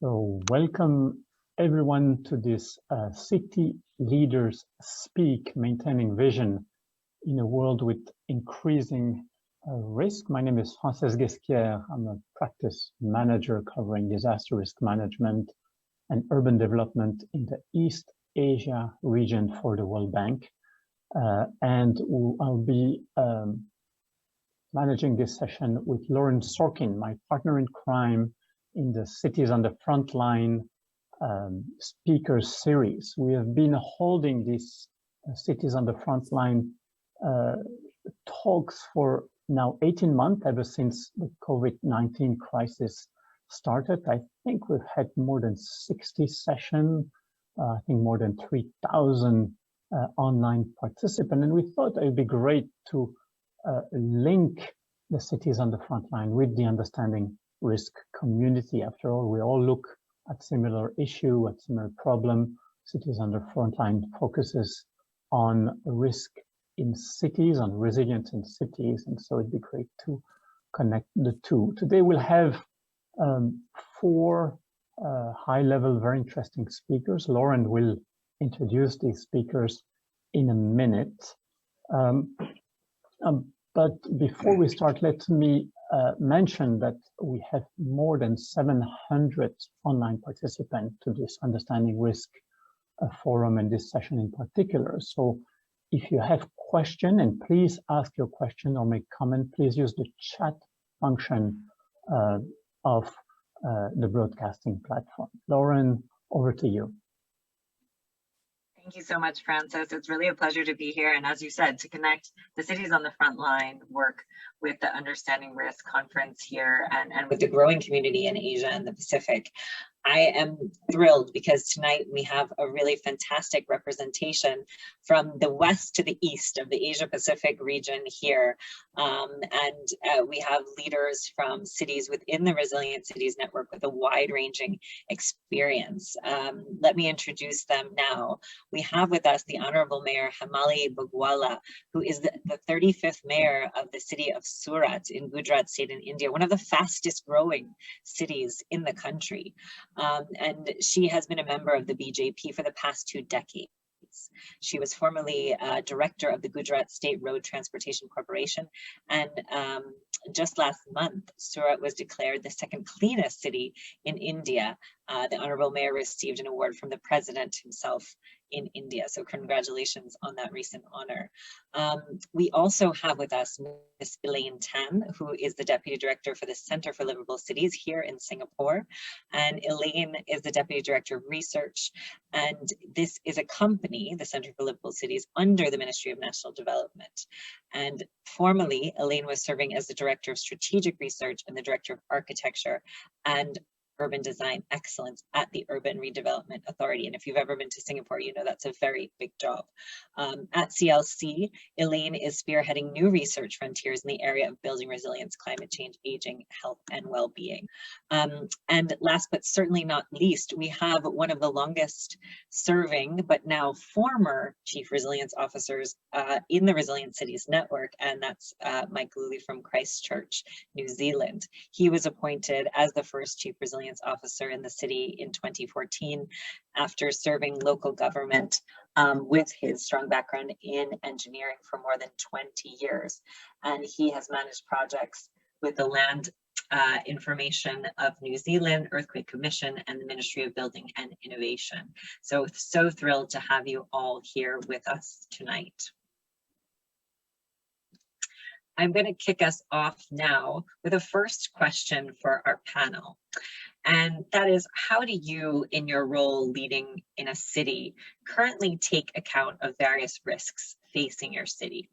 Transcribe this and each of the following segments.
So welcome everyone to this City Leaders Speak, Maintaining Vision in a World with Increasing Risk. My name is Frances Guesquière. I'm a practice manager covering disaster risk management and urban development in the East Asia region for the World Bank. And I'll be managing this session with Lauren Sorkin, my partner in crime in the Cities on the Frontline speakers series. We have been holding these Cities on the Frontline talks for now 18 months, ever since the COVID-19 crisis started. I think we've had more than 60 sessions, I think more than 3,000 online participants, and we thought it would be great to link the Cities on the Frontline with the Understanding Risk community. After all, we all look at similar issue, at similar problem. Cities on the Frontline focuses on risk in cities, on resilience in cities, and so it'd be great to connect the two. Today we'll have four high-level, very interesting speakers. Lauren will introduce these speakers in a minute. But before we start, let me mention that we have more than 700 online participants to this Understanding Risk forum and this session in particular. So if you have questions, and please ask your question or make comment, please use the chat function of the broadcasting platform. Lauren, over to you. Thank you so much, Frances. It's really a pleasure to be here. And as you said, to connect the Cities on the Frontline work with the Understanding Risk conference here and with the growing community in Asia and the Pacific. I am thrilled because tonight we have a really fantastic representation from the west to the east of the Asia Pacific region here. We have leaders from cities within the Resilient Cities Network with a wide-ranging experience. Let me introduce them now. We have with us the Honorable Mayor Hemali Bugwala, who is the 35th mayor of the city of Surat in Gujarat state in India, one of the fastest growing cities in the country. And she has been a member of the BJP for the past 2 decades. She was formerly director of the Gujarat State Road Transportation Corporation. And just last month, Surat was declared the second cleanest city in India. The Honorable Mayor received an award from the president himself in India. So congratulations on that recent honor. We also have with us Ms. Elaine Tan, who is the Deputy Director for the Center for Livable Cities here in Singapore. And Elaine is the Deputy Director of Research. And this is a company, the Center for Livable Cities, under the Ministry of National Development. And formerly, Elaine was serving as the Director of Strategic Research and the Director of Architecture and Urban Design Excellence at the Urban Redevelopment Authority. And if you've ever been to Singapore, you know that's a very big job. At CLC, Elaine is spearheading new research frontiers in the area of building resilience, climate change, aging, health, and well-being. And last but certainly not least, we have one of the longest serving, but now former Chief Resilience Officers in the Resilient Cities Network, and that's Mike Lully from Christchurch, New Zealand. He was appointed as the first Chief Resilience Officer in the city in 2014 after serving local government with his strong background in engineering for more than 20 years. And he has managed projects with the Land Information of New Zealand, Earthquake Commission, and the Ministry of Building and Innovation. So thrilled to have you all here with us tonight. I'm going to kick us off now with a first question for our panel. And that is, how do you, in your role leading in a city, currently take account of various risks facing your city?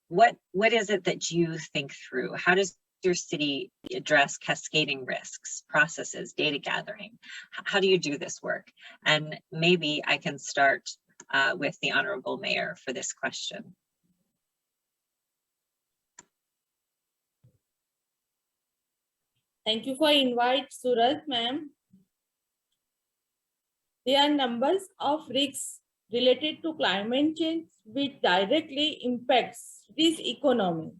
What is it that you think through? How does your city address cascading risks, processes, data gathering? How do you do this work? And maybe I can start with the Honorable Mayor for this question. Thank you for invite, Surat, ma'am. There are numbers of risks related to climate change which directly impacts this economy,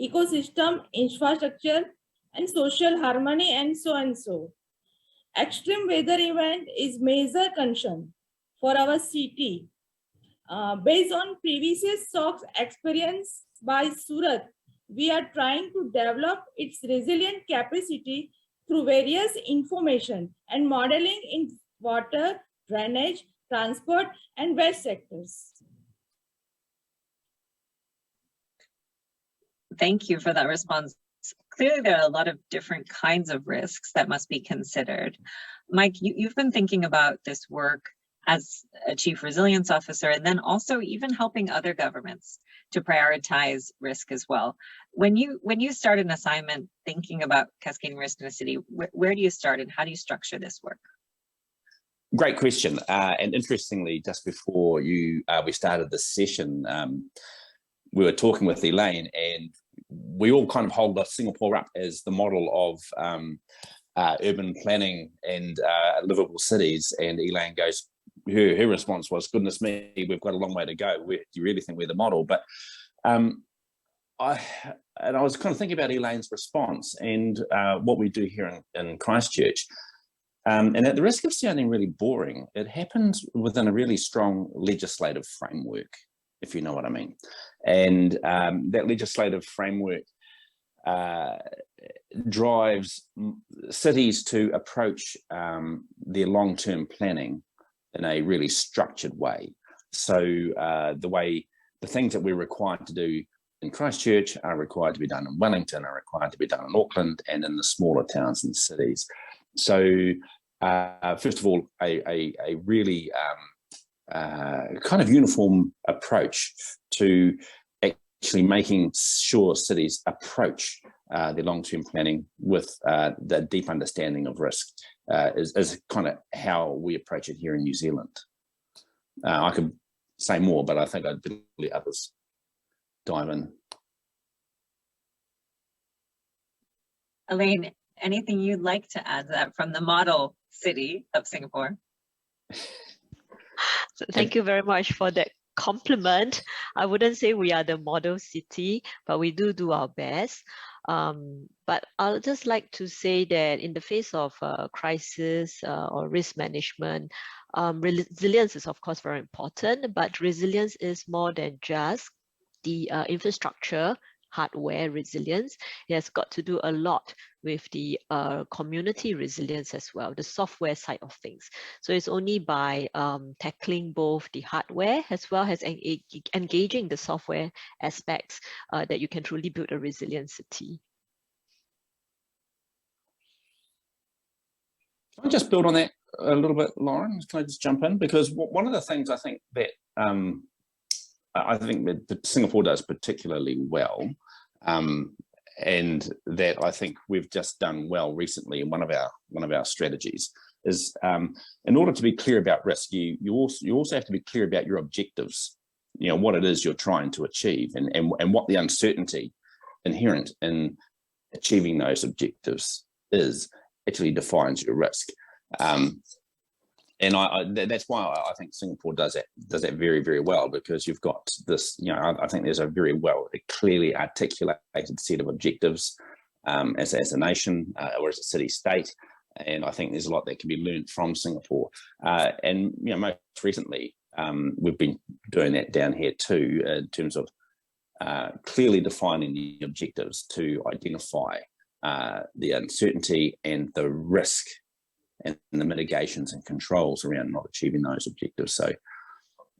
ecosystem, infrastructure, and social harmony, and so. extreme weather event is major concern for our city. Based on previous shocks experienced by Surat, we are trying to develop its resilient capacity through various information and modeling in water, drainage, transport, and waste sectors. Thank you for that response. Clearly, there are a lot of different kinds of risks that must be considered. Mike, you've been thinking about this work as a chief resilience officer, and then also even helping other governments to prioritize risk as well. When you start an assignment thinking about cascading risk in a city, where do you start and how do you structure this work? Great question. And interestingly, just before we started this session, we were talking with Elaine, and we all kind of hold Singapore up as the model of urban planning and livable cities. And Elaine goes, her response was, "Goodness me, we've got a long way to go. Do you really think we're the model?" But I was kind of thinking about Elaine's response and what we do here in Christchurch. And at the risk of sounding really boring, it happens within a really strong legislative framework, if you know what I mean. And that legislative framework drives cities to approach their long-term planning in a really structured way. So the things that we're required to do in Christchurch are required to be done in Wellington, are required to be done in Auckland, and in the smaller towns and cities. So first of all, a really kind of uniform approach to actually making sure cities approach their long-term planning with the deep understanding of risk is kind of how we approach it here in New Zealand. I could say more, but I think I'd let others dive in. Elaine, anything you'd like to add to that from the model city of Singapore? So thank you very much for that compliment. I wouldn't say we are the model city, but we do our best. But I'll just like to say that in the face of crisis or risk management, resilience is of course very important, but resilience is more than just the infrastructure, hardware resilience. It has got to do a lot with the community resilience as well, the software side of things. So it's only by tackling both the hardware as well as engaging the software aspects that you can truly build a resilient city. Can I just build on that a little bit, Lauren? Can I just jump in? Because one of the things I think that Singapore does particularly well, and that I think we've just done well recently in one of our strategies, is in order to be clear about risk, you also have to be clear about your objectives. You know, what it is you're trying to achieve, and what the uncertainty inherent in achieving those objectives is actually defines your risk. And that's why I think Singapore does that very, very well, because you've got this, you know, I think there's a clearly articulated set of objectives as a nation or as a city-state. And I think there's a lot that can be learned from Singapore. And, you know, most recently, we've been doing that down here too, in terms of clearly defining the objectives to identify the uncertainty and the risk and the mitigations and controls around not achieving those objectives. So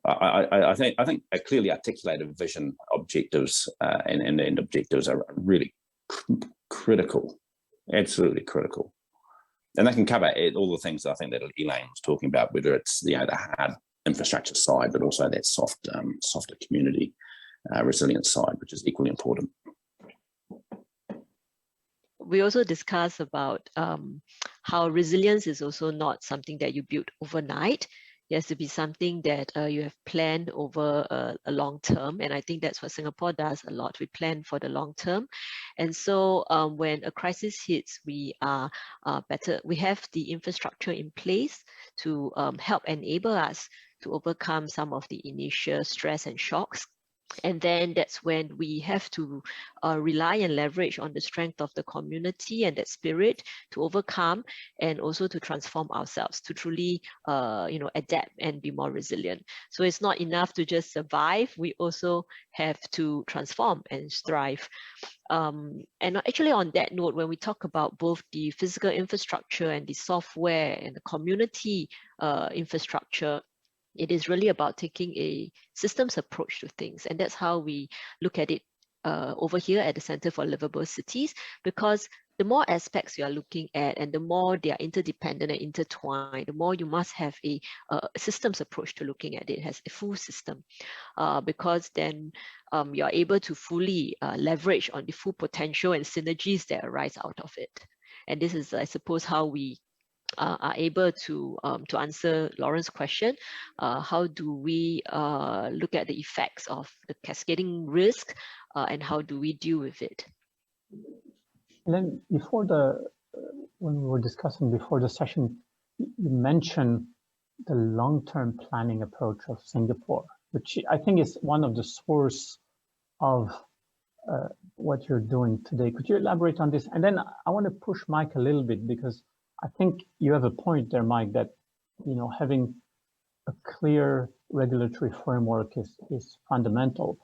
I think a clearly articulated vision, objectives, and objectives are really critical, absolutely critical. And they can cover all the things that I think that Elaine was talking about, whether it's the hard infrastructure side, but also that softer community resilience side, which is equally important. We also discussed about how resilience is also not something that you build overnight. It has to be something that you have planned over a long term. And I think that's what Singapore does a lot. We plan for the long term. And so when a crisis hits, we are better. We have the infrastructure in place to help enable us to overcome some of the initial stress and shocks. And then that's when we have to rely and leverage on the strength of the community and that spirit to overcome and also to transform ourselves to truly, adapt and be more resilient. So it's not enough to just survive. We also have to transform and thrive. And actually on that note, when we talk about both the physical infrastructure and the software and the community infrastructure, it is really about taking a systems approach to things. And that's how we look at it over here at the Center for Livable Cities, because the more aspects you are looking at and the more they are interdependent and intertwined, the more you must have a systems approach to looking at it as a full system, because then you are able to fully leverage on the full potential and synergies that arise out of it. And this is, I suppose, how we are able to answer Lauren's question. How do we look at the effects of the cascading risk and how do we deal with it? And then when we were discussing before the session, you mentioned the long-term planning approach of Singapore, which I think is one of the source of what you're doing today. Could you elaborate on this? And then I want to push Mike a little bit, because I think you have a point there, Mike, that having a clear regulatory framework is fundamental.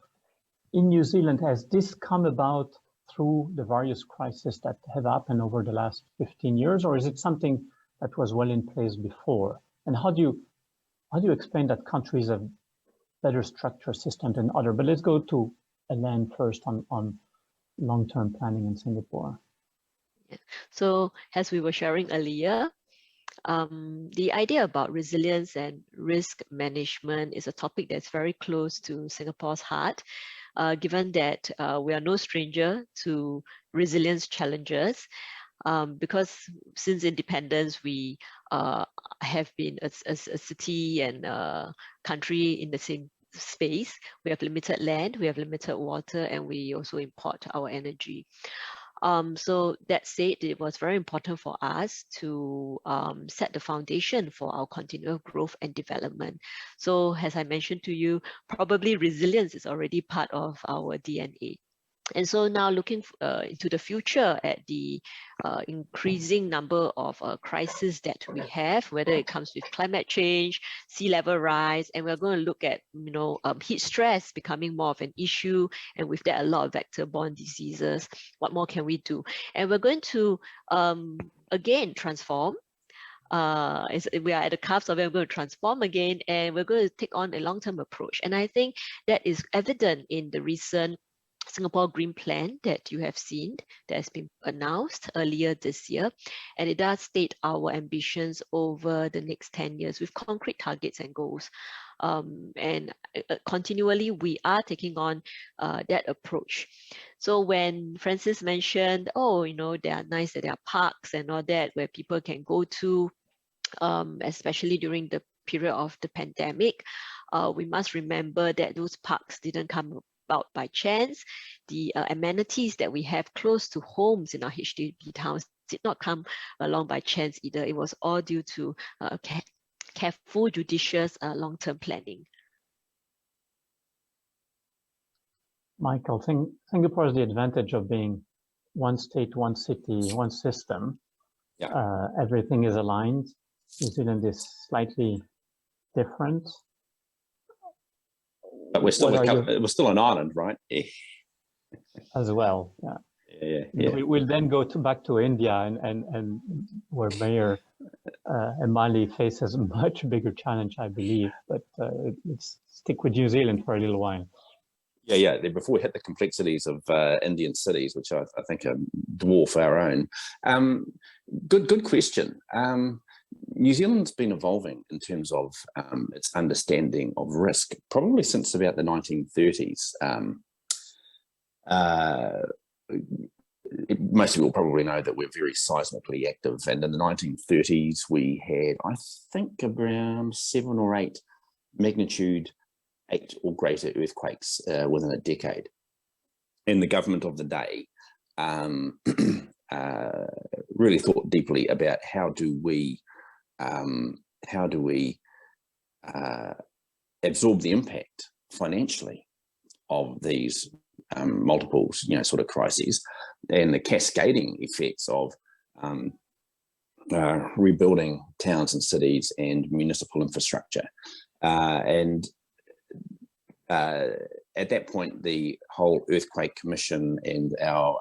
In New Zealand, has this come about through the various crises that have happened over the last 15 years, or is it something that was well in place before? And how do you explain that countries have better structure system than other? But let's go to Elaine first on long-term planning in Singapore. So as we were sharing earlier, the idea about resilience and risk management is a topic that's very close to Singapore's heart, given that we are no stranger to resilience challenges, because since independence, we have been a city and a country in the same space. We have limited land, we have limited water, and we also import our energy. So that said, it was very important for us to set the foundation for our continual growth and development. So as I mentioned to you, probably resilience is already part of our DNA. And so now looking into the future at the increasing number of crises that we have, whether it comes with climate change, sea level rise, and we're going to look at heat stress becoming more of an issue, and with that a lot of vector-borne diseases. What more can we do? And we're going to again transform. We are at the cusp of it. We're going to transform again, and we're going to take on a long-term approach. And I think that is evident in the recent Singapore Green Plan that you have seen, that has been announced earlier this year. And it does state our ambitions over the next 10 years with concrete targets and goals. And continually, we are taking on that approach. So when Francis mentioned, they are nice that there are parks and all that where people can go to, especially during the period of the pandemic, we must remember that those parks didn't come about by chance. The amenities that we have close to homes in our HDB towns did not come along by chance either. It was all due to careful, judicious, long-term planning. Michael, Singapore has the advantage of being one state, one city, one system. Yeah. Everything is aligned. New Zealand is slightly different. But we're still an island, right? As well, yeah. We'll then go back to India and where Mayor Emali faces a much bigger challenge, I believe. But let's stick with New Zealand for a little while. Yeah. Before we hit the complexities of Indian cities, which I think dwarf our own. Good question. New Zealand's been evolving in terms of its understanding of risk, probably since about the 1930s. Most people probably know that we're very seismically active, and in the 1930s we had, I think, around 7 or 8 magnitude 8 or greater earthquakes within a decade. And the government of the day really thought deeply about how do we absorb the impact financially of these multiple, sort of crises, and the cascading effects of rebuilding towns and cities and municipal infrastructure. And at that point, the whole Earthquake Commission and our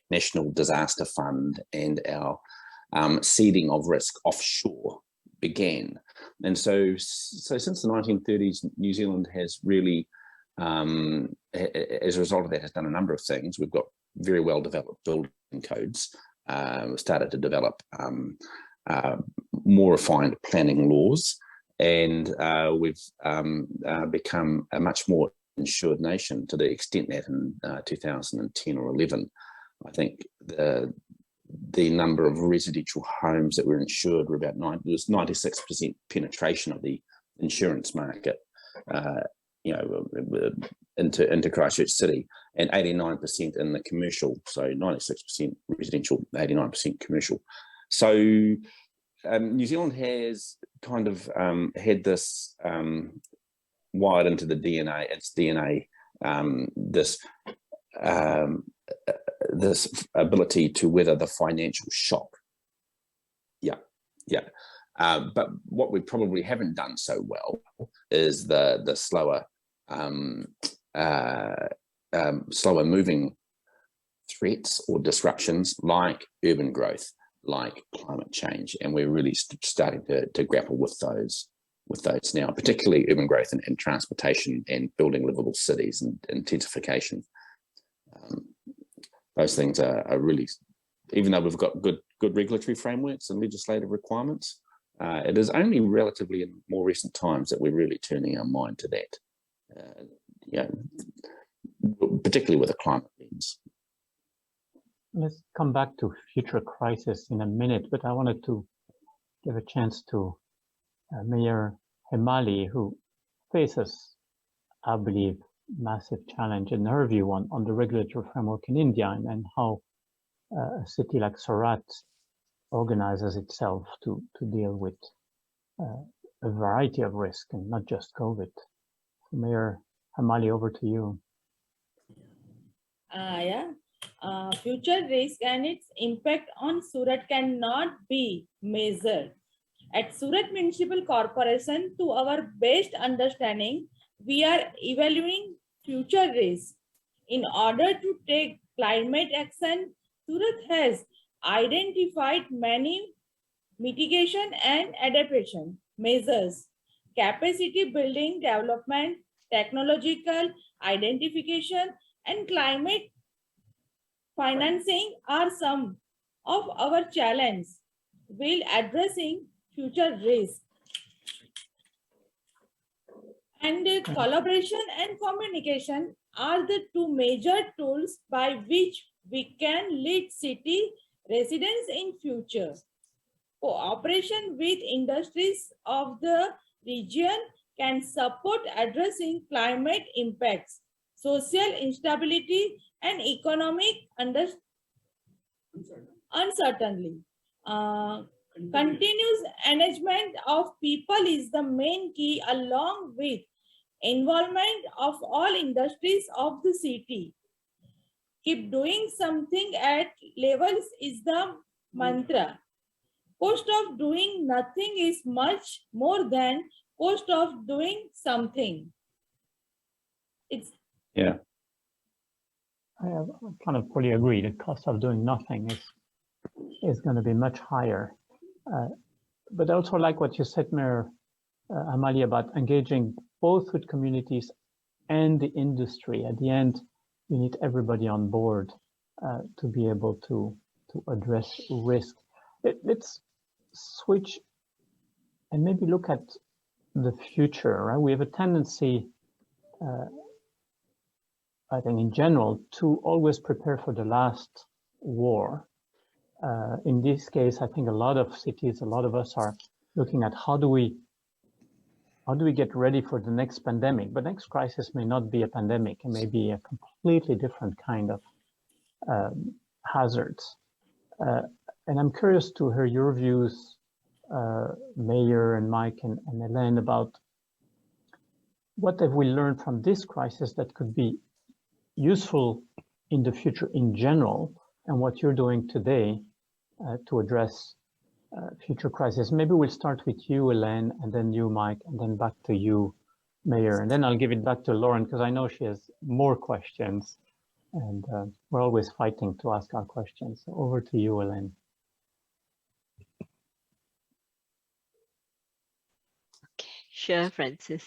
National Disaster Fund and our seeding of risk offshore began. And so since the 1930s, New Zealand has really, as a result of that, has done a number of things. We've got very well developed building codes. We've started to develop more refined planning laws, and we've become a much more insured nation, to the extent that in 2010 or 11, I think the number of residential homes that were insured were about 96% penetration of the insurance market, into Christchurch City, and 89% in the commercial. So 96% residential, 89% commercial. So New Zealand has kind of had this wired into the DNA, its DNA, this ability to weather the financial shock. But what we probably haven't done so well is the slower moving threats or disruptions, like urban growth, like climate change, and we're really starting to grapple with those now, particularly urban growth and transportation and building livable cities and intensification. Those things are really, even though we've got good regulatory frameworks and legislative requirements, it is only relatively in more recent times that we're really turning our mind to that, particularly with a climate lens. Let's come back to future crisis in a minute, but I wanted to give a chance to Mayor Hemali, who faces, I believe, massive challenge in her view on the regulatory framework in India, and how a city like Surat organizes itself to deal with a variety of risk and not just COVID. So Mayor Hemali, over to you. Future risk and its impact on Surat cannot be measured. At Surat Municipal Corporation, to our best understanding, we are evaluating future risks. In order to take climate action, Surat has identified many mitigation and adaptation measures. Capacity building, development, technological identification, and climate financing are some of our challenges while addressing future risks. And collaboration and communication are the two major tools by which we can lead city residents in future. Cooperation with industries of the region can support addressing climate impacts, social instability, and economic uncertainty. Continuous management of people is the main key, along with involvement of all industries of the city. Keep doing something at levels is the mantra. Cost of doing nothing is much more than cost of doing something. I kind of fully agree. The cost of doing nothing is going to be much higher. But I also like what you said, Mayor Hemali, about engaging both with communities and the industry. At the end, you need everybody on board to be able to address risk. Let's switch and maybe look at the future, right? We have a tendency, I think in general, to always prepare for the last war. In this case, I think a lot of cities, a lot of us are looking at how do we get ready for the next pandemic? But next crisis may not be a pandemic. It may be a completely different kind of hazards. And I'm curious to hear your views, Mayor and Mike and Elaine, about what have we learned from this crisis that could be useful in the future in general, and what you're doing today to address future crises. Maybe we'll start with you, Elaine, and then you, Mike, and then back to you, Mayor. And then I'll give it back to Lauren, because I know she has more questions, and we're always fighting to ask our questions. So over to you, Elaine. Okay, sure, Francis.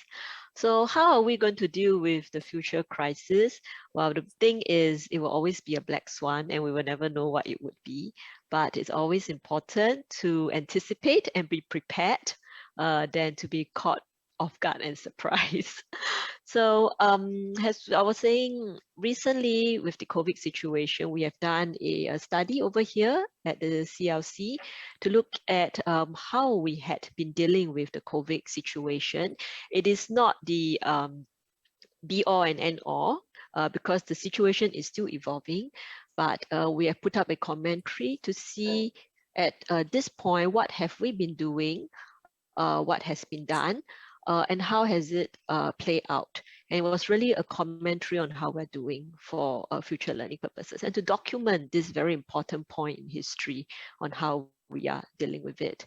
So how are we going to deal with the future crisis? Well, the thing is, it will always be a black swan and we will never know what it would be. But it's always important to anticipate and be prepared than to be caught off guard and surprise. So as I was saying, recently with the COVID situation, we have done a study over here at the CLC to look at how we had been dealing with the COVID situation. It is not the be all and end all because the situation is still evolving, but we have put up a commentary to see at this point, what have we been doing, what has been done, and how has it played out. And it was really a commentary on how we're doing for future learning purposes and to document this very important point in history on how we are dealing with it.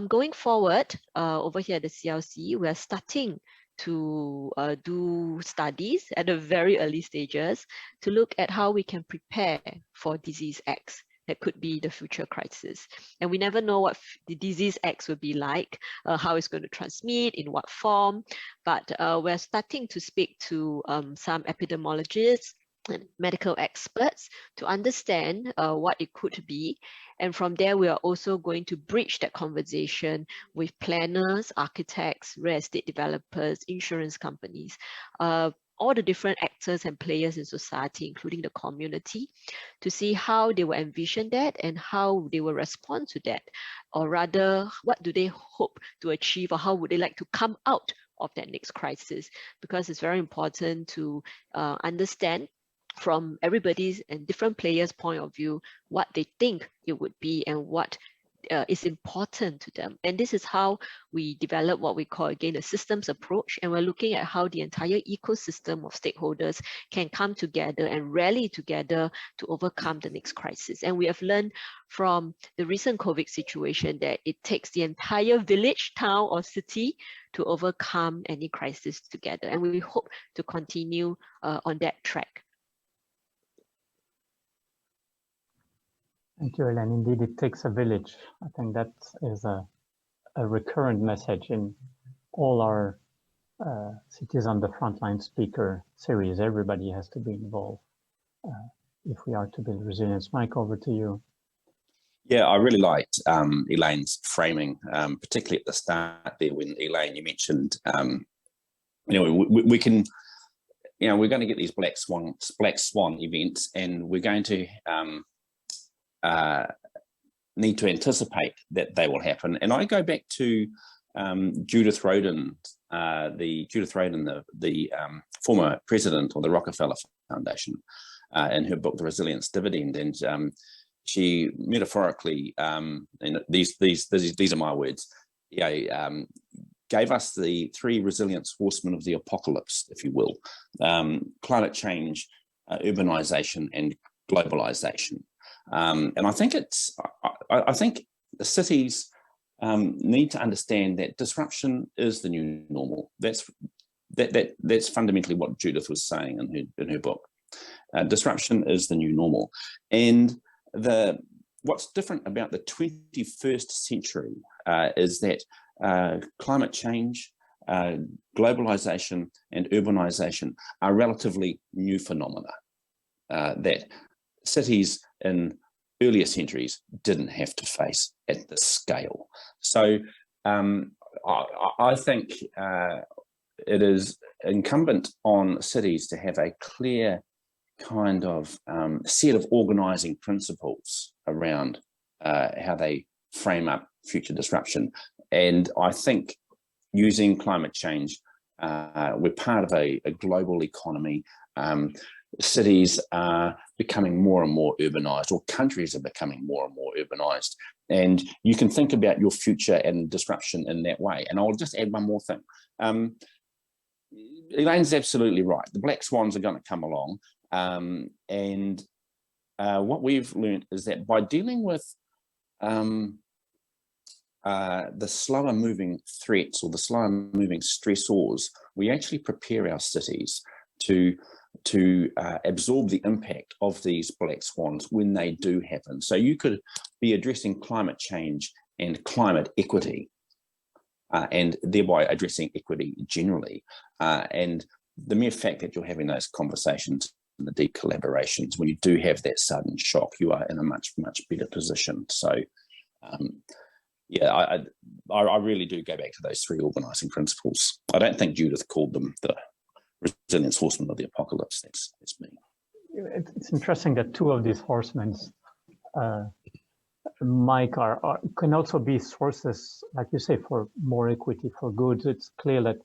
Going forward, over here at the CLC, we are starting to do studies at the very early stages to look at how we can prepare for disease X. That could be the future crisis. And we never know what the disease X will be like, how it's going to transmit, in what form. But we're starting to speak to some epidemiologists and medical experts to understand what it could be. And from there, we are also going to bridge that conversation with planners, architects, real estate developers, insurance companies, all the different actors and players in society, including the community, to see how they will envision that and how they will respond to that, or rather, what do they hope to achieve, or how would they like to come out of that next crisis? Because it's very important to understand from everybody's and different players' point of view what they think it would be and what is important to them. And this is how we develop what we call, again, a systems approach. And we're looking at how the entire ecosystem of stakeholders can come together and rally together to overcome the next crisis. And we have learned from the recent COVID situation that it takes the entire village, town, or city to overcome any crisis together. And we hope to continue on that track. Thank you, Elaine. Indeed, it takes a village. I think that is a recurrent message in all our Cities on the Frontline speaker series. Everybody has to be involved if we are to build resilience. Mike, over to you. Yeah, I really liked Elaine's framing, particularly at the start there when, Elaine, you mentioned, we can, we're going to get these black swan events, and we're going to need to anticipate that they will happen. And I go back to Judith Rodin, the former president of the Rockefeller Foundation, in her book, The Resilience Dividend. And she metaphorically, and these are my words, gave us the three resilience horsemen of the apocalypse, if you will: climate change, urbanization, and globalization. And I think I think the cities need to understand that disruption is the new normal. That's fundamentally what Judith was saying in her book. Disruption is the new normal, and what's different about the 21st century is that climate change, globalization, and urbanization are relatively new phenomena that cities in earlier centuries didn't have to face at this scale. So I think it is incumbent on cities to have a clear kind of set of organizing principles around how they frame up future disruption. And I think using climate change, we're part of a global economy. Cities are becoming more and more urbanized, or countries are becoming more and more urbanized. And you can think about your future and disruption in that way. And I'll just add one more thing. Elaine's absolutely right. The black swans are going to come along. And what we've learned is that by dealing with the slower moving threats or the slower moving stressors, we actually prepare our cities to absorb the impact of these black swans when they do happen. So you could be addressing climate change and climate equity, and thereby addressing equity generally. And the mere fact that you're having those conversations and the deep collaborations, when you do have that sudden shock, you are in a much, much better position. So yeah, I really do go back to those three organising principles. I don't think Judith called them the resilience horsemen of the apocalypse. That's me. It's interesting that two of these horsemen, Mike, can also be sources, like you say, for more equity, for goods. It's clear that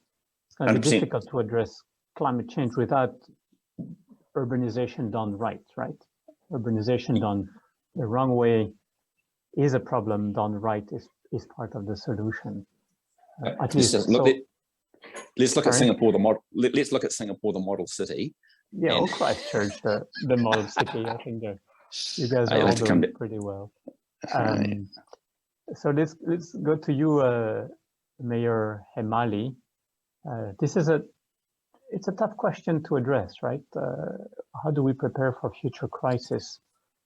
it's going to be 100%. difficult to address climate change without urbanization done right? Urbanization done the wrong way is a problem, done right is part of the solution. At least let's look at Singapore, the model. Let's look at Singapore, the model city. Yeah, or Christchurch, the model city. I think you guys are all doing pretty well. So let's go to you, Mayor Hemali. It's a tough question to address, right? How do we prepare for future crisis?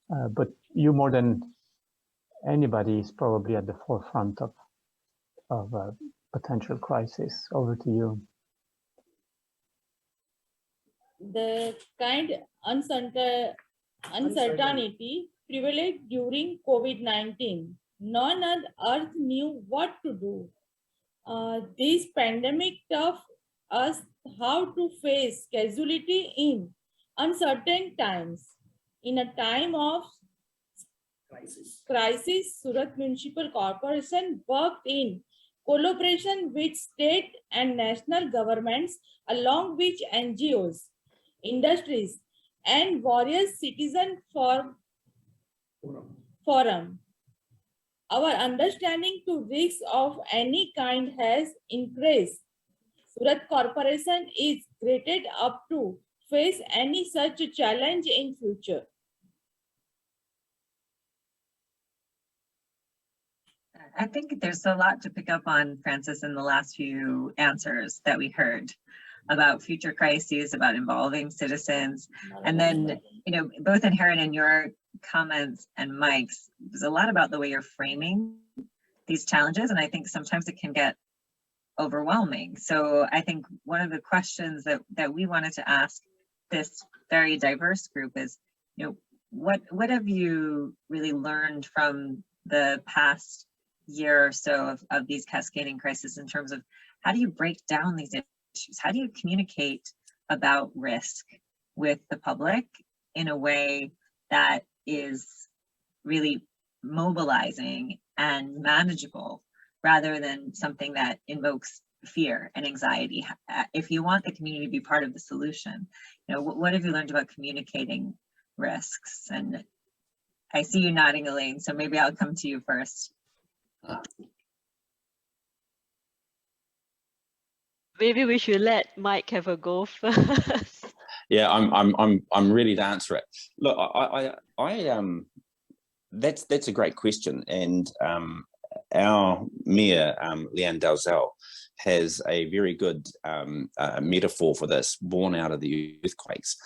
But you more than anybody is probably at the forefront of potential crisis. Over to you. The kind uncertainty prevailed during COVID-19. None on earth knew what to do. This pandemic taught us how to face casualty in uncertain times. In a time of crisis, Surat Municipal Corporation worked in collaboration with state and national governments, along with NGOs, industries, and various citizen forum. Our understanding to risks of any kind has increased. Surat Corporation is geared up to face any such challenge in future. I think there's a lot to pick up on, Francis, in the last few answers that we heard about future crises, about involving citizens. And then, both inherent in your comments and Mike's, there's a lot about the way you're framing these challenges. And I think sometimes it can get overwhelming. So I think one of the questions that we wanted to ask this very diverse group is, what have you really learned from the past year or so of these cascading crises in terms of how do you break down these issues? How do you communicate about risk with the public in a way that is really mobilizing and manageable rather than something that invokes fear and anxiety? If you want the community to be part of the solution, what have you learned about communicating risks? And I see you nodding, Elaine, so maybe I'll come to you first. Maybe we should let Mike have a go first. Yeah, I'm ready to answer it. Look, that's a great question, and our mayor, Leanne Dalzell, has a very good metaphor for this, born out of the earthquakes.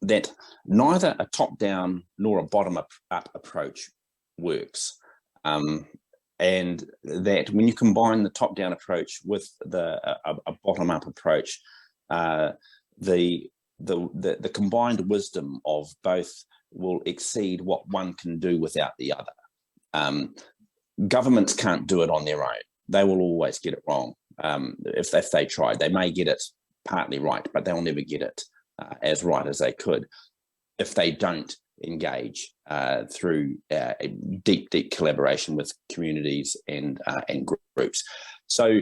That neither a top-down nor a bottom-up approach works. And that when you combine the top-down approach with a bottom-up approach, the combined wisdom of both will exceed what one can do without the other. Governments can't do it on their own. They will always get it wrong. If they try, they may get it partly right, but they'll never get it as right as they could if they don't engage through deep collaboration with communities and groups. So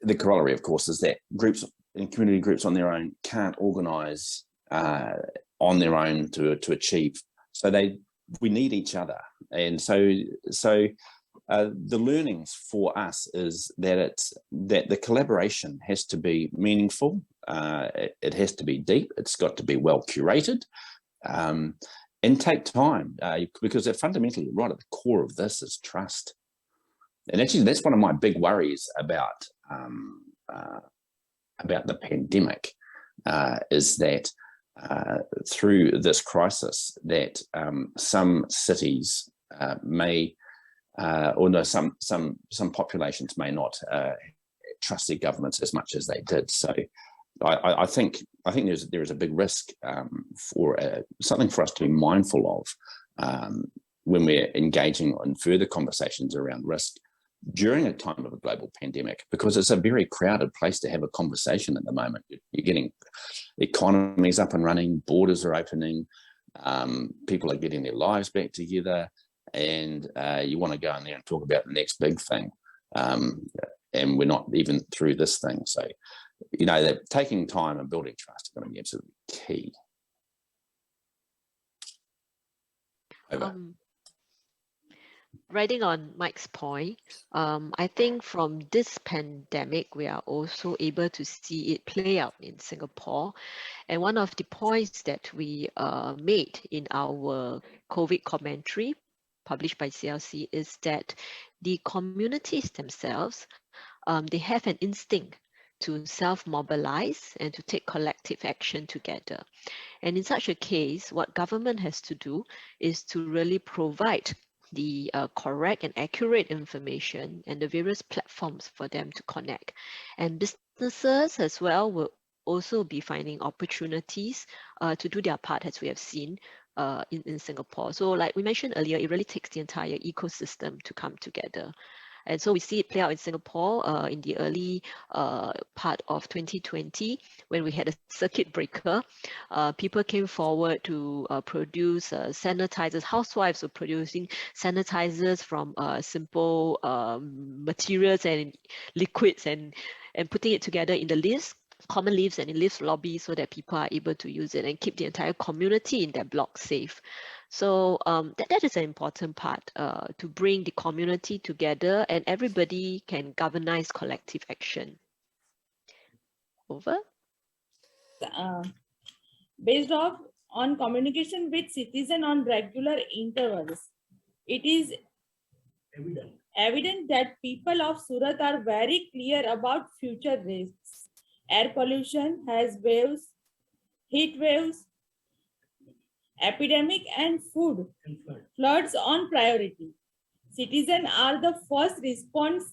the corollary, of course, is that groups and community groups on their own can't organise on their own to achieve. So we need each other, and so the learnings for us is that the collaboration has to be meaningful. It has to be deep. It's got to be well curated, and take time, because fundamentally, right at the core of this is trust. And actually, that's one of my big worries about the pandemic, is that through this crisis, that some cities may, or no, some populations may not trust their governments as much as they did. So, I think there is a big risk for something for us to be mindful of when we're engaging in further conversations around risk during a time of a global pandemic, because it's a very crowded place to have a conversation at the moment. You're getting economies up and running, borders are opening, people are getting their lives back together, and you want to go in there and talk about the next big thing. And we're not even through this thing. So, that taking time and building trust is going to be absolutely key. Over. Riding on Mike's point, I think from this pandemic, we are also able to see it play out in Singapore. And one of the points that we made in our COVID commentary published by CLC is that the communities themselves, they have an instinct to self-mobilize and to take collective action together. And in such a case, what government has to do is to really provide the correct and accurate information and the various platforms for them to connect. And businesses as well will also be finding opportunities to do their part, as we have seen in Singapore. So like we mentioned earlier, it really takes the entire ecosystem to come together. And so we see it play out in Singapore in the early part of 2020, when we had a circuit breaker. People came forward to produce sanitizers. Housewives were producing sanitizers from simple materials and liquids, and putting it together in the lifts, common lifts and in lift lobbies, so that people are able to use it and keep the entire community in their block safe. So that is an important part, to bring the community together, and everybody can galvanize collective action. Over. Based on communication with citizens on regular intervals, it is evident that people of Surat are very clear about future risks. Air pollution, has waves, heat waves, epidemic, and food floods on priority. Citizens are the first response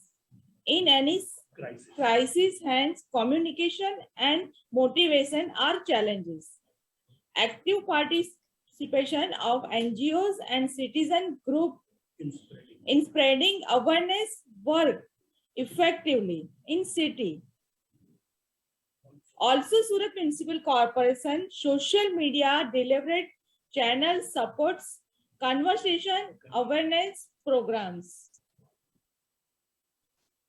in any crisis, hence communication and motivation are challenges. Active participation of NGOs and citizen groups in spreading awareness work effectively in city. Also, Surat Municipal Corporation social media deliberate channel supports conversation awareness programs.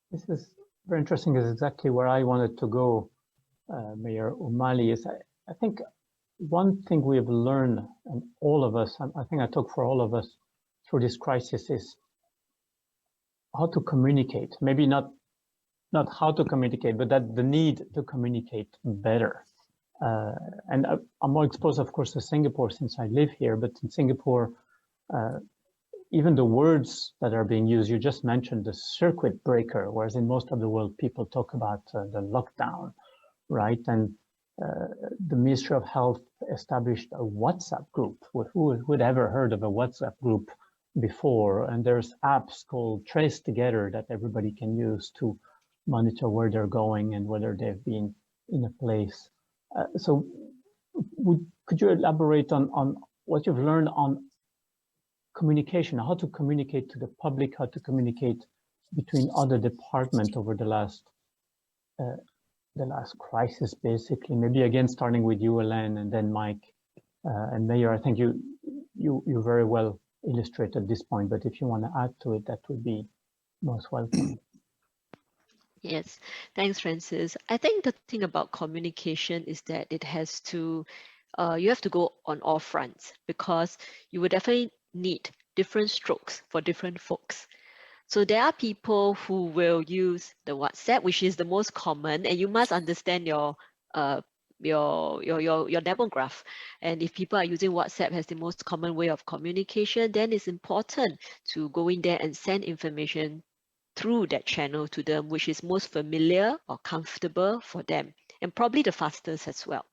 This is very interesting. Is exactly where I wanted to go, Mayor Umali. Is I think one thing we have learned, and all of us, I think I talk for all of us through this crisis, is how to communicate. Maybe not how to communicate, but that the need to communicate better. And I'm more exposed, of course, to Singapore since I live here, but in Singapore, even the words that are being used, you just mentioned the circuit breaker, whereas in most of the world, people talk about the lockdown, right? And the Ministry of Health established a WhatsApp group. Who would ever heard of a WhatsApp group before? And there's apps called Trace Together that everybody can use to monitor where they're going and whether they've been in a place. So could you elaborate on what you've learned on communication, how to communicate to the public, how to communicate between other departments over the last crisis, basically? Maybe again, starting with you, Elaine, and then Mike and Mayor. I think you very well illustrated this point, but if you want to add to it, that would be most welcome. Yes, thanks, Francis. I think the thing about communication is that it has to, you have to go on all fronts, because you would definitely need different strokes for different folks. So there are people who will use the WhatsApp, which is the most common, and you must understand your demographic. And if people are using WhatsApp as the most common way of communication, then it's important to go in there and send information through that channel to them, which is most familiar or comfortable for them, and probably the fastest as well.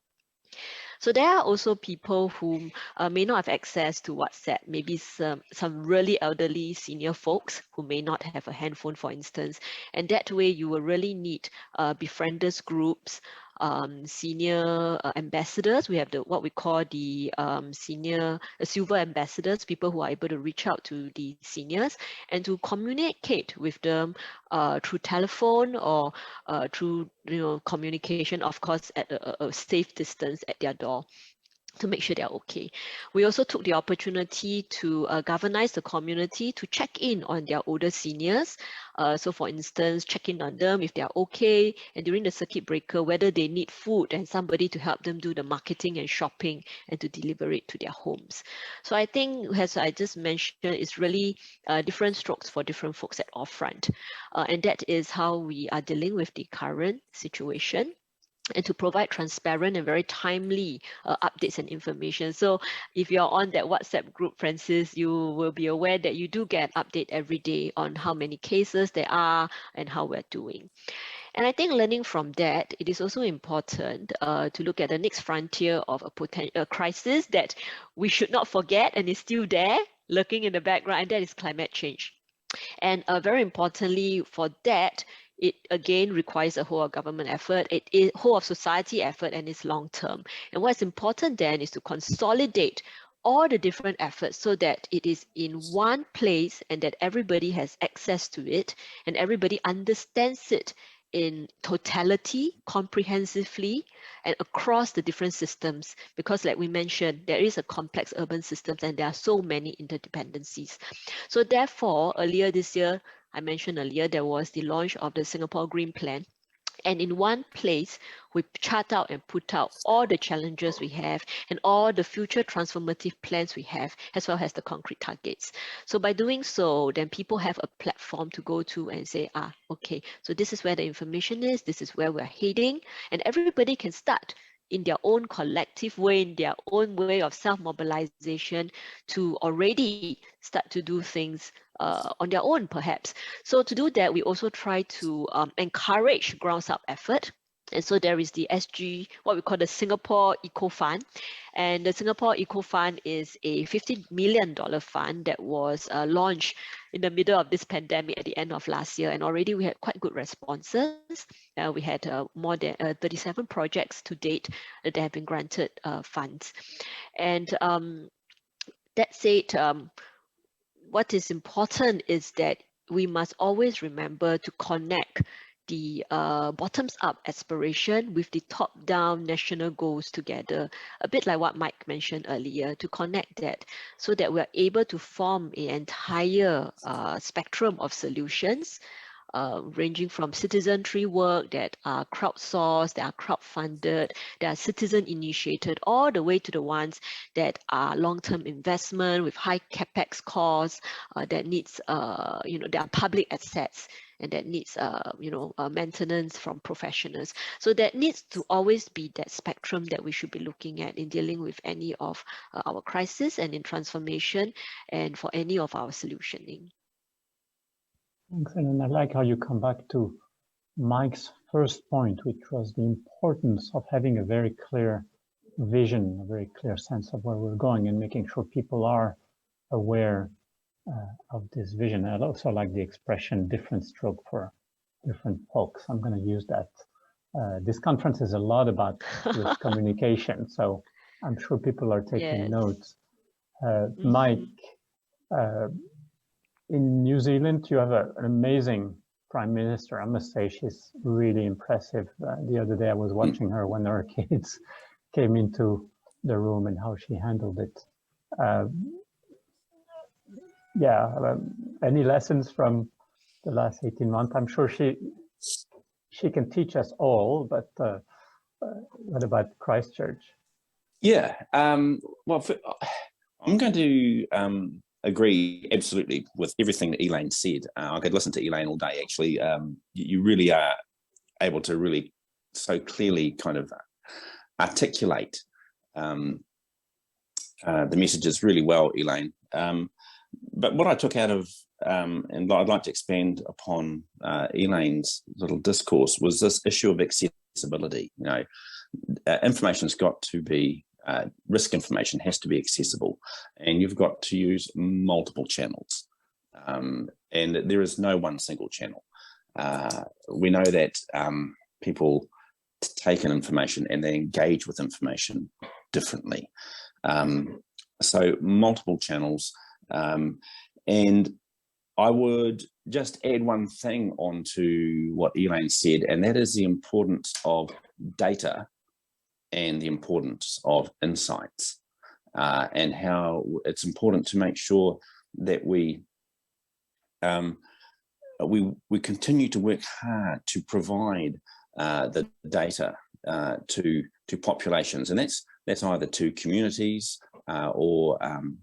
So there are also people who may not have access to WhatsApp, maybe some really elderly senior folks who may not have a handphone, for instance. And that way you will really need befrienders groups, senior ambassadors. We have what we call the silver ambassadors, people who are able to reach out to the seniors and to communicate with them through telephone or through communication, of course, at a safe distance at their door, to make sure they're okay. We also took the opportunity to galvanize the community to check in on their older seniors. So for instance, check in on them if they're okay, and during the circuit breaker, whether they need food and somebody to help them do the marketing and shopping and to deliver it to their homes. So I think, as I just mentioned, it's really different strokes for different folks at all front. And that is how we are dealing with the current situation, and to provide transparent and very timely updates and information. So if you're on that WhatsApp group, Francis, you will be aware that you do get an update every day on how many cases there are and how we're doing. And I think learning from that, it is also important to look at the next frontier of a crisis that we should not forget and is still there, lurking in the background, and that is climate change. And very importantly for that, it again requires a whole of government effort, it is whole of society effort, and it's long term. And what's important then is to consolidate all the different efforts so that it is in one place and that everybody has access to it and everybody understands it in totality, comprehensively, and across the different systems. Because like we mentioned, there is a complex urban system and there are so many interdependencies. So therefore, earlier this year, I mentioned earlier, there was the launch of the Singapore Green Plan. And in one place, we chart out and put out all the challenges we have and all the future transformative plans we have, as well as the concrete targets. So by doing so, then people have a platform to go to and say, okay, so this is where the information is, this is where we're heading, and everybody can start in their own collective way, in their own way of self-mobilization to already start to do things on their own, perhaps. So to do that, we also try to encourage grounds-up effort. And so there is the SG, what we call the Singapore Eco Fund. And the Singapore Eco Fund is a $50 million fund that was launched in the middle of this pandemic at the end of last year. And already we had quite good responses. We had more than 37 projects to date that have been granted funds. And that said, what is important is that we must always remember to connect the bottoms-up aspiration with the top-down national goals together, a bit like what Mike mentioned earlier, to connect that so that we're able to form an entire spectrum of solutions, ranging from citizenry work that are crowdsourced, that are crowdfunded, that are citizen-initiated, all the way to the ones that are long-term investment with high capex costs, that needs, that are public assets, and that needs, maintenance from professionals. So that needs to always be that spectrum that we should be looking at in dealing with any of our crisis and in transformation and for any of our solutioning. Thanks, and I like how you come back to Mike's first point, which was the importance of having a very clear vision, a very clear sense of where we're going, and making sure people are aware of this vision. I also like the expression different stroke for different folks. I'm going to use that. This conference is a lot about risk communication, so I'm sure people are taking notes. Mike, in New Zealand, you have an amazing Prime Minister. I must say she's really impressive. The other day I was watching her when her kids came into the room and how she handled it. Any lessons from the last 18 months? I'm sure she can teach us all, but what about Christchurch? Yeah, well, I'm going to agree absolutely with everything that Elaine said. I could listen to Elaine all day, actually. You really are able to really so clearly kind of articulate the messages really well, Elaine. But what I took out of, and I'd like to expand upon Elaine's little discourse, was this issue of accessibility. You know, information's got to be, risk information has to be accessible, and you've got to use multiple channels. And there is no one single channel. We know that people take in information and they engage with information differently. So multiple channels. And I would just add one thing onto what Elaine said, and that is the importance of data and the importance of insights, and how it's important to make sure that we continue to work hard to provide the data to populations, and that's either to communities or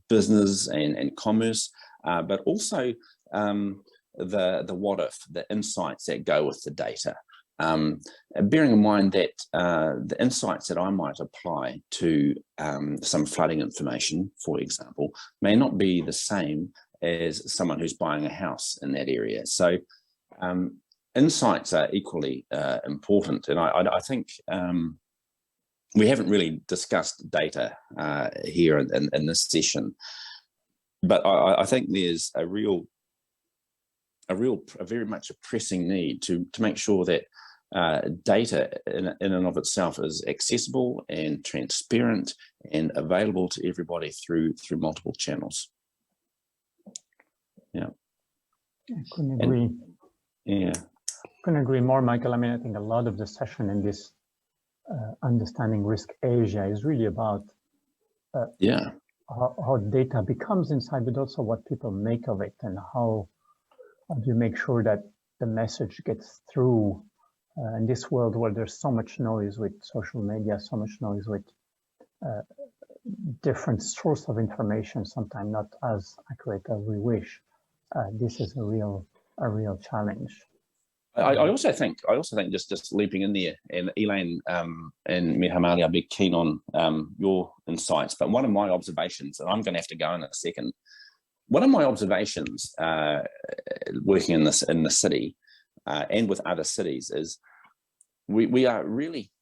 business and commerce, but also the what if, the insights that go with the data. Bearing in mind that the insights that I might apply to some flooding information, for example, may not be the same as someone who's buying a house in that area. So insights are equally important, and I think we haven't really discussed data here in this session, but I think there's a very much a pressing need to make sure that data in and of itself is accessible and transparent and available to everybody through multiple channels. Yeah, I couldn't agree. Yeah, couldn't agree more, Michael. I mean, I think a lot of the session in this Understanding Risk Asia is really about how data becomes inside, but also what people make of it, and how do you make sure that the message gets through in this world where there's so much noise with social media, so much noise with different source of information, sometimes not as accurate as we wish. This is a real challenge. I also think just leaping in there, and Elaine and Mihamali, I'd be keen on your insights. But one of my observations, and I'm going to have to go in a second. One of my observations working in the city and with other cities is we are really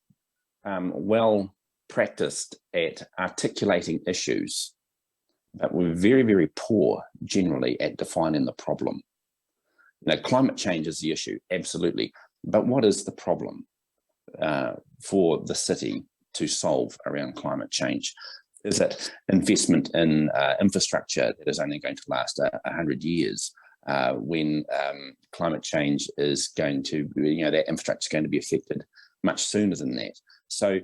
well practiced at articulating issues, but we're very, very poor generally at defining the problem. You know, climate change is the issue, absolutely. But what is the problem for the city to solve around climate change? Is it investment in infrastructure that is only going to last 100 years when climate change is going to, that infrastructure is going to be affected much sooner than that? So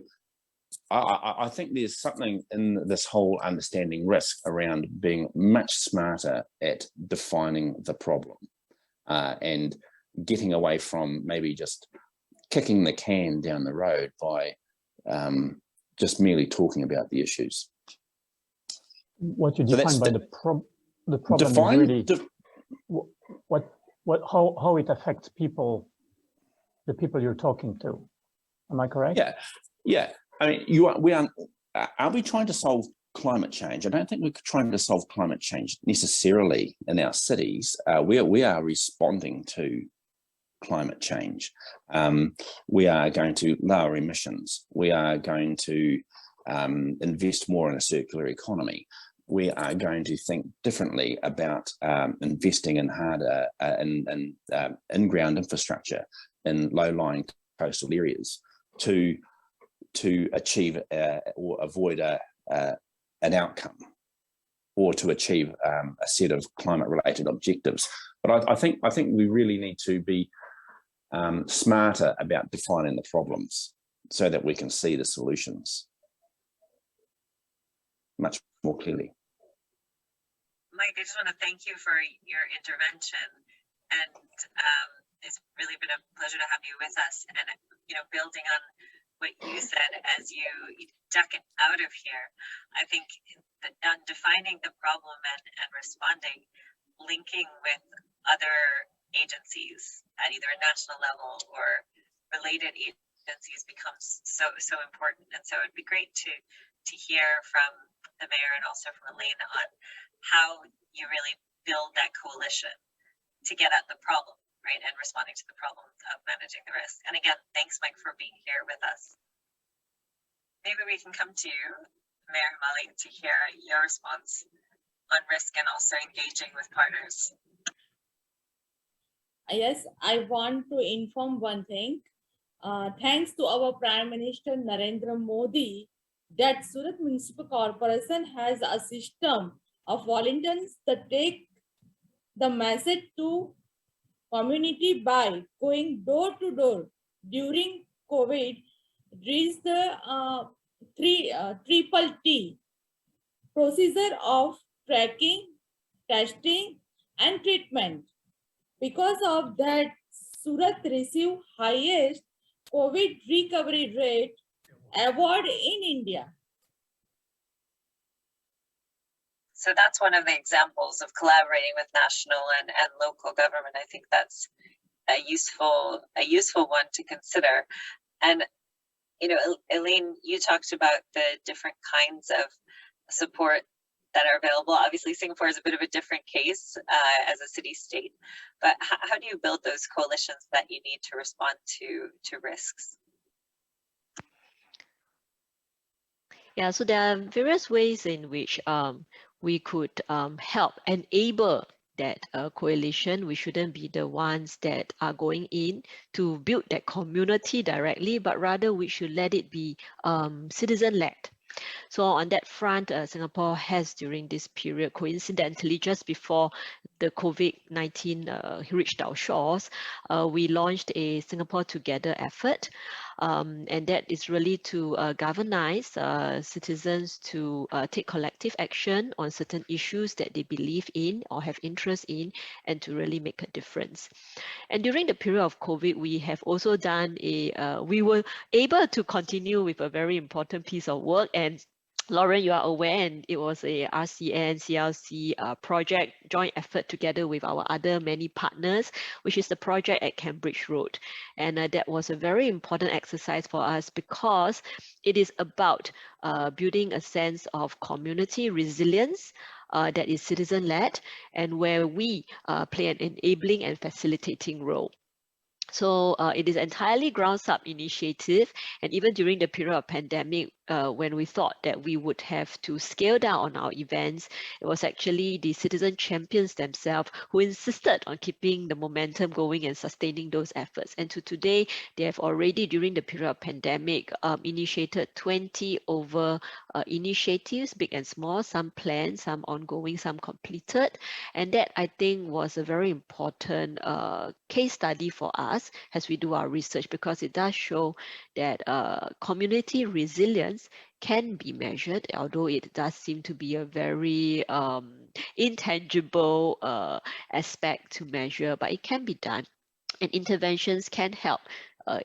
I think there's something in this whole understanding risk around being much smarter at defining the problem. And getting away from maybe just kicking the can down the road by just merely talking about the issues. What you define by the problem is really how it affects people, the people you're talking to. Am I correct? Yeah. I mean, are we trying to solve climate change? I don't think we're trying to solve climate change necessarily in our cities. We are responding to climate change. We are going to lower emissions. We are going to invest more in a circular economy. We are going to think differently about investing in harder in-ground infrastructure in low-lying coastal areas to achieve or avoid an outcome, or to achieve a set of climate-related objectives. But I think we really need to be smarter about defining the problems so that we can see the solutions much more clearly. Mike, I just want to thank you for your intervention, and it's really been a pleasure to have you with us. And building on what you said as you duck out of here, I think on defining the problem and responding, linking with other agencies at either a national level or related agencies becomes so important. And so it'd be great to hear from the mayor and also from Elaine on how you really build that coalition to get at the problem, right, and responding to the problem of managing the risk. And again, thanks, Mike, for being here with us. Maybe we can come to you, Mayor Hamali, to hear your response on risk and also engaging with partners. Yes, I want to inform one thing. Thanks to our Prime Minister Narendra Modi, that Surat Municipal Corporation has a system of volunteers that take the message to community by going door to door during COVID. Reach the triple T procedure of tracking, testing, and treatment. Because of that, Surat received highest COVID recovery rate award in India. So that's one of the examples of collaborating with national and local government. I think that's a useful one to consider. And you know, Elaine, you talked about the different kinds of support that are available. Obviously, Singapore is a bit of a different case as a city-state, but how do you build those coalitions that you need to respond to risks? Yeah, so there are various ways in which we could help enable that coalition. We shouldn't be the ones that are going in to build that community directly, but rather we should let it be citizen-led. So on that front, Singapore has, during this period, coincidentally, just before the COVID-19 reached our shores, we launched a Singapore Together effort. And that is really to galvanize citizens to take collective action on certain issues that they believe in or have interest in, and to really make a difference. And during the period of COVID, we have also done we were able to continue with a very important piece of work. And Lauren, you are aware, and it was a RCN, CLC project, joint effort together with our other many partners, which is the project at Cambridge Road. And that was a very important exercise for us because it is about building a sense of community resilience that is citizen-led, and where we play an enabling and facilitating role. So it is entirely grounds up initiative, and even during the period of pandemic, when we thought that we would have to scale down on our events, it was actually the citizen champions themselves who insisted on keeping the momentum going and sustaining those efforts. And to today, they have already, during the period of pandemic, initiated 20 over initiatives, big and small, some planned, some ongoing, some completed. And that, I think, was a very important case study for us as we do our research, because it does show that community resilience can be measured, although it does seem to be a very intangible aspect to measure, but it can be done, and interventions can help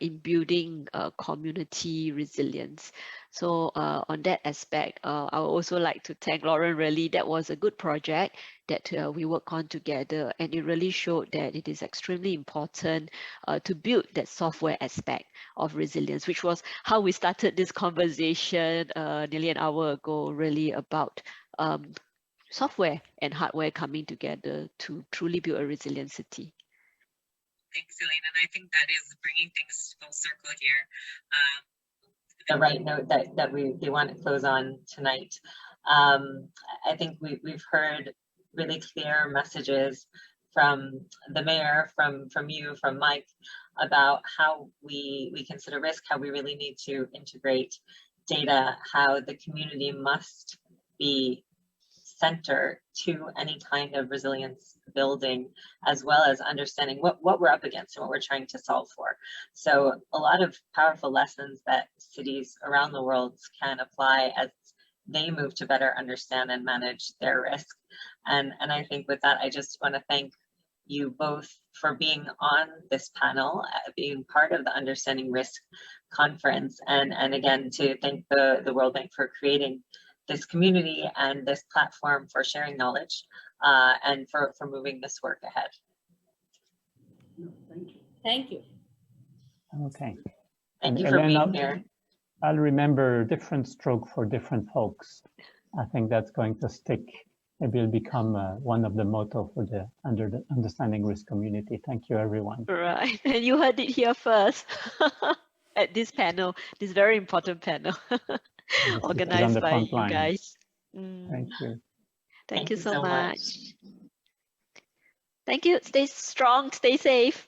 in building community resilience. So on that aspect, I would also like to thank Lauren. Really, that was a good project that we worked on together, and it really showed that it is extremely important to build that software aspect of resilience, which was how we started this conversation nearly an hour ago, really about software and hardware coming together to truly build a resilient city. Thanks, Elaine. And I think that is bringing things full circle here. The right note that we want to close on tonight. I think we've heard really clear messages from the mayor, from you, from Mike, about how we consider risk, how we really need to integrate data, how the community must be center to any kind of resilience building, as well as understanding what we're up against and what we're trying to solve for. So a lot of powerful lessons that cities around the world can apply as they move to better understand and manage their risk. And I think with that, I just want to thank you both for being on this panel, being part of the Understanding Risk conference, and again to thank the World Bank for creating this community and this platform for sharing knowledge and for moving this work ahead. Thank you. Okay. Thank you And for Elena, being here. I'll remember different stroke for different folks. I think that's going to stick. Maybe it'll become one of the motto for the understanding risk community. Thank you, everyone. Right, and you heard it here first at this panel, this very important panel organized by you guys. Thank you. Thank you so much. Thank you. Stay strong, stay safe.